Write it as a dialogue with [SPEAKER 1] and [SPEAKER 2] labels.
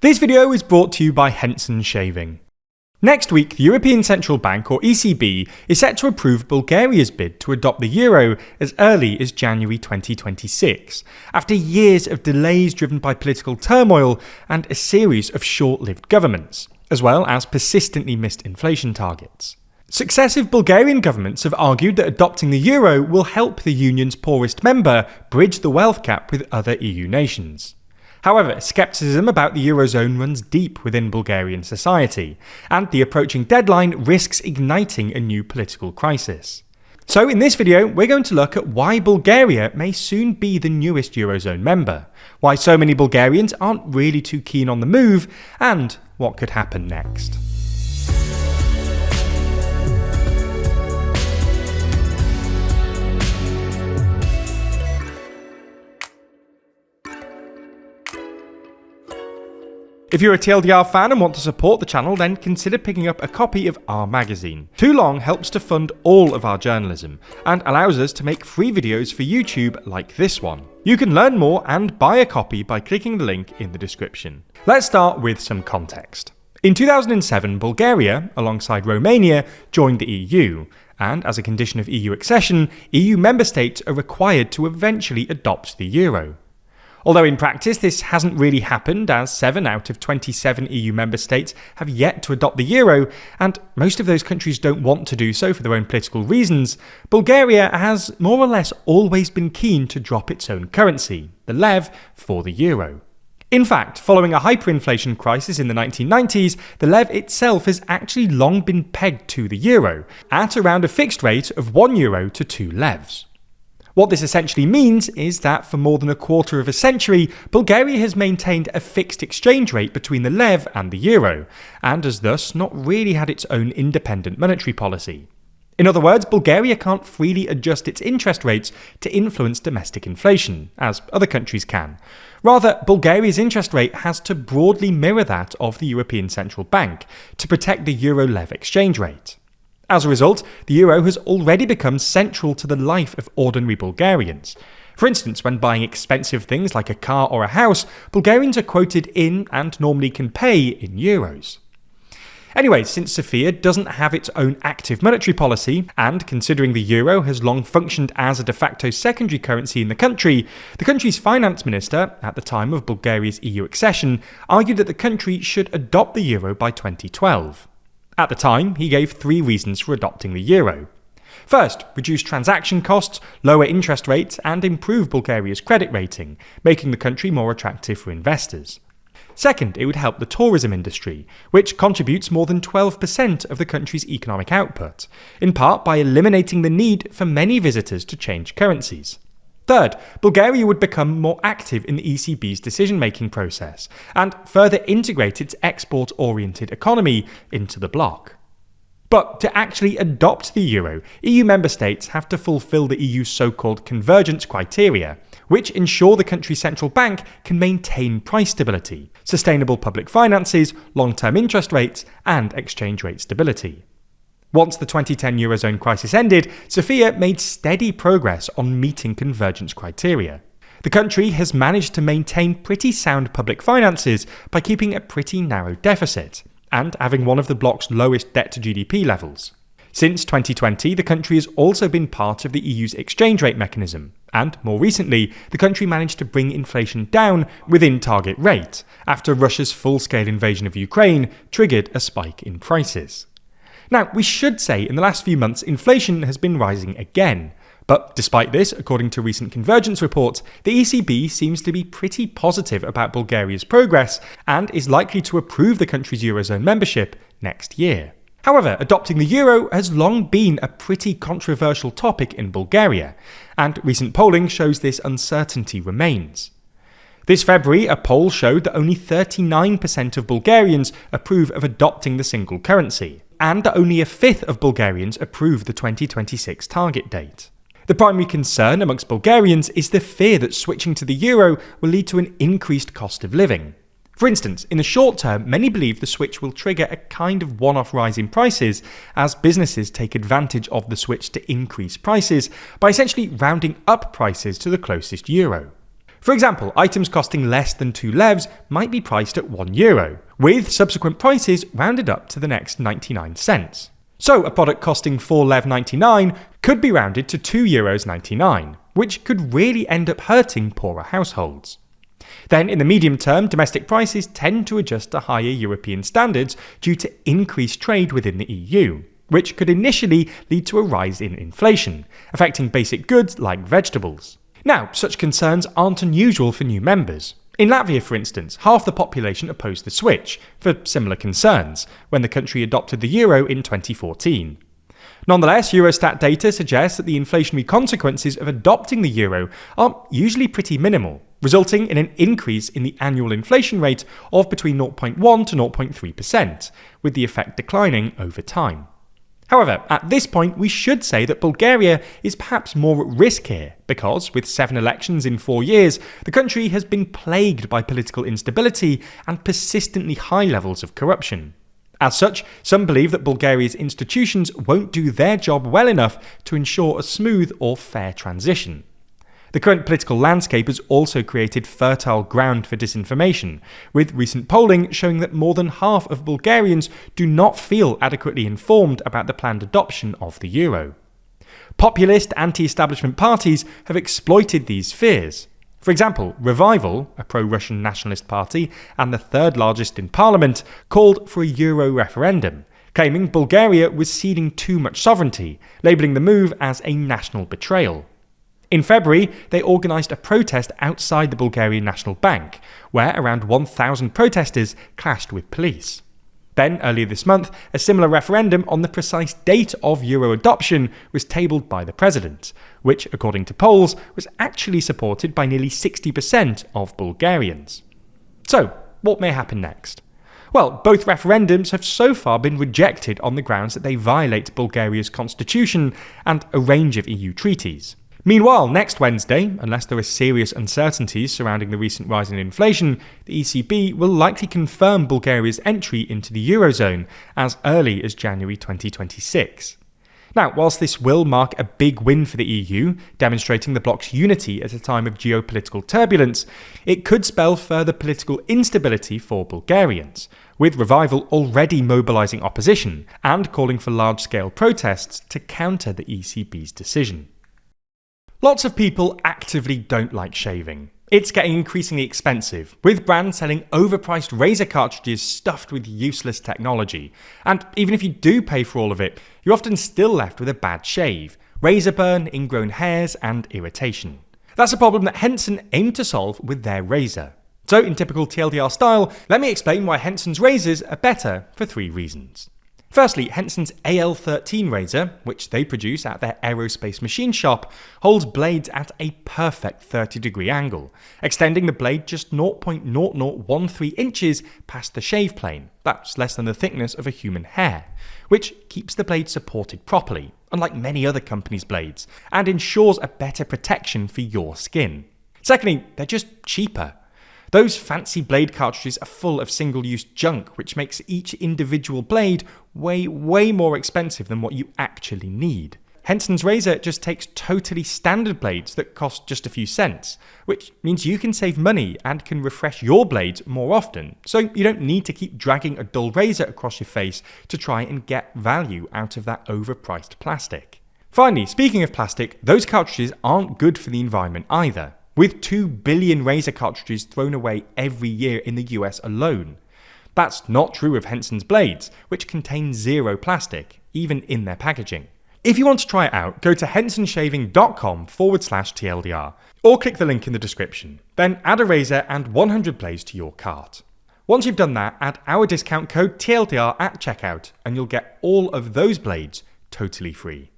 [SPEAKER 1] This video is brought to you by Henson Shaving. Next week, the European Central Bank, or ECB, is set to approve Bulgaria's bid to adopt the euro as early as January 2026, after years of delays driven by political turmoil and a series of short-lived governments, as well as persistently missed inflation targets. Successive Bulgarian governments have argued that adopting the euro will help the union's poorest member bridge the wealth gap with other EU nations. However, skepticism about the Eurozone runs deep within Bulgarian society, and the approaching deadline risks igniting a new political crisis. So in this video, we're going to look at why Bulgaria may soon be the newest Eurozone member, why so many Bulgarians aren't really too keen on the move, and what could happen next. If you're a TLDR fan and want to support the channel, then consider picking up a copy of our magazine. Too Long helps to fund all of our journalism, and allows us to make free videos for YouTube like this one. You can learn more and buy a copy by clicking the link in the description. Let's start with some context. In 2007, Bulgaria, alongside Romania, joined the EU, and as a condition of EU accession, EU member states are required to eventually adopt the euro. Although in practice this hasn't really happened, as 7 out of 27 EU member states have yet to adopt the euro, and most of those countries don't want to do so for their own political reasons, Bulgaria has more or less always been keen to drop its own currency, the lev, for the euro. In fact, following a hyperinflation crisis in the 1990s, the lev itself has actually long been pegged to the euro, at around a fixed rate of €1 to 2 levs. What this essentially means is that for more than a quarter of a century, Bulgaria has maintained a fixed exchange rate between the lev and the euro, and has thus not really had its own independent monetary policy. In other words, Bulgaria can't freely adjust its interest rates to influence domestic inflation, as other countries can. Rather, Bulgaria's interest rate has to broadly mirror that of the European Central Bank to protect the euro-lev exchange rate. As a result, the euro has already become central to the life of ordinary Bulgarians. For instance, when buying expensive things like a car or a house, Bulgarians are quoted in and normally can pay in euros. Anyway, since Sofia doesn't have its own active monetary policy, and considering the euro has long functioned as a de facto secondary currency in the country's finance minister, at the time of Bulgaria's EU accession, argued that the country should adopt the euro by 2012. At the time, he gave 3 reasons for adopting the euro. First, reduce transaction costs, lower interest rates, and improve Bulgaria's credit rating, making the country more attractive for investors. Second, it would help the tourism industry, which contributes more than 12% of the country's economic output, in part by eliminating the need for many visitors to change currencies. Third, Bulgaria would become more active in the ECB's decision-making process, and further integrate its export-oriented economy into the bloc. But to actually adopt the euro, EU member states have to fulfill the EU's so-called convergence criteria, which ensure the country's central bank can maintain price stability, sustainable public finances, long-term interest rates, and exchange rate stability. Once the 2010 Eurozone crisis ended, Sofia made steady progress on meeting convergence criteria. The country has managed to maintain pretty sound public finances by keeping a pretty narrow deficit, and having one of the bloc's lowest debt-to-GDP levels. Since 2020, the country has also been part of the EU's exchange rate mechanism, and more recently, the country managed to bring inflation down within target rate, after Russia's full-scale invasion of Ukraine triggered a spike in prices. Now, we should say in the last few months inflation has been rising again, but despite this, according to recent convergence reports, the ECB seems to be pretty positive about Bulgaria's progress and is likely to approve the country's Eurozone membership next year. However, adopting the euro has long been a pretty controversial topic in Bulgaria, and recent polling shows this uncertainty remains. This February, a poll showed that only 39% of Bulgarians approve of adopting the single currency, and that only a fifth of Bulgarians approve the 2026 target date. The primary concern amongst Bulgarians is the fear that switching to the euro will lead to an increased cost of living. For instance, in the short term, many believe the switch will trigger a kind of one-off rise in prices, as businesses take advantage of the switch to increase prices by essentially rounding up prices to the closest euro. For example, items costing less than 2 levs might be priced at €1, with subsequent prices rounded up to the next 99 cents. So a product costing 4.99 could be rounded to €2.99, which could really end up hurting poorer households. Then in the medium term, domestic prices tend to adjust to higher European standards due to increased trade within the EU, which could initially lead to a rise in inflation, affecting basic goods like vegetables. Now, such concerns aren't unusual for new members. In Latvia, for instance, half the population opposed the switch, for similar concerns, when the country adopted the euro in 2014. Nonetheless, Eurostat data suggests that the inflationary consequences of adopting the euro are usually pretty minimal, resulting in an increase in the annual inflation rate of between 0.1 to 0.3%, with the effect declining over time. However, at this point, we should say that Bulgaria is perhaps more at risk here, because with 7 elections in 4 years, the country has been plagued by political instability and persistently high levels of corruption. As such, some believe that Bulgaria's institutions won't do their job well enough to ensure a smooth or fair transition. The current political landscape has also created fertile ground for disinformation, with recent polling showing that more than half of Bulgarians do not feel adequately informed about the planned adoption of the euro. Populist anti-establishment parties have exploited these fears. For example, Revival, a pro-Russian nationalist party and the third largest in parliament, called for a euro referendum, claiming Bulgaria was ceding too much sovereignty, labelling the move as a national betrayal. In February, they organised a protest outside the Bulgarian National Bank, where around 1,000 protesters clashed with police. Then, earlier this month, a similar referendum on the precise date of euro adoption was tabled by the president, which, according to polls, was actually supported by nearly 60% of Bulgarians. So, what may happen next? Well, both referendums have so far been rejected on the grounds that they violate Bulgaria's constitution and a range of EU treaties. Meanwhile, next Wednesday, unless there are serious uncertainties surrounding the recent rise in inflation, the ECB will likely confirm Bulgaria's entry into the Eurozone as early as January 2026. Now, whilst this will mark a big win for the EU, demonstrating the bloc's unity at a time of geopolitical turbulence, it could spell further political instability for Bulgarians, with Revival already mobilising opposition and calling for large-scale protests to counter the ECB's decision. Lots of people actively don't like shaving. It's getting increasingly expensive, with brands selling overpriced razor cartridges stuffed with useless technology. And even if you do pay for all of it, you're often still left with a bad shave, razor burn, ingrown hairs, and irritation. That's a problem that Henson aimed to solve with their razor. So, in typical TLDR style, let me explain why Henson's razors are better for 3 reasons. Firstly, Henson's AL13 razor, which they produce at their aerospace machine shop, holds blades at a perfect 30-degree angle, extending the blade just 0.0013 inches past the shave plane. That's less than the thickness of a human hair, which keeps the blade supported properly, unlike many other companies' blades, and ensures a better protection for your skin. Secondly, they're just cheaper. Those fancy blade cartridges are full of single-use junk, which makes each individual blade way more expensive than what you actually need. Henson's razor just takes totally standard blades that cost just a few cents, which means you can save money and can refresh your blades more often, so you don't need to keep dragging a dull razor across your face to try and get value out of that overpriced plastic. Finally, speaking of plastic, those cartridges aren't good for the environment either, with 2 billion razor cartridges thrown away every year in the US alone. That's not true of Henson's blades, which contain 0 plastic, even in their packaging. If you want to try it out, go to hensonshaving.com/TLDR, or click the link in the description. Then add a razor and 100 blades to your cart. Once you've done that, add our discount code TLDR at checkout, and you'll get all of those blades totally free.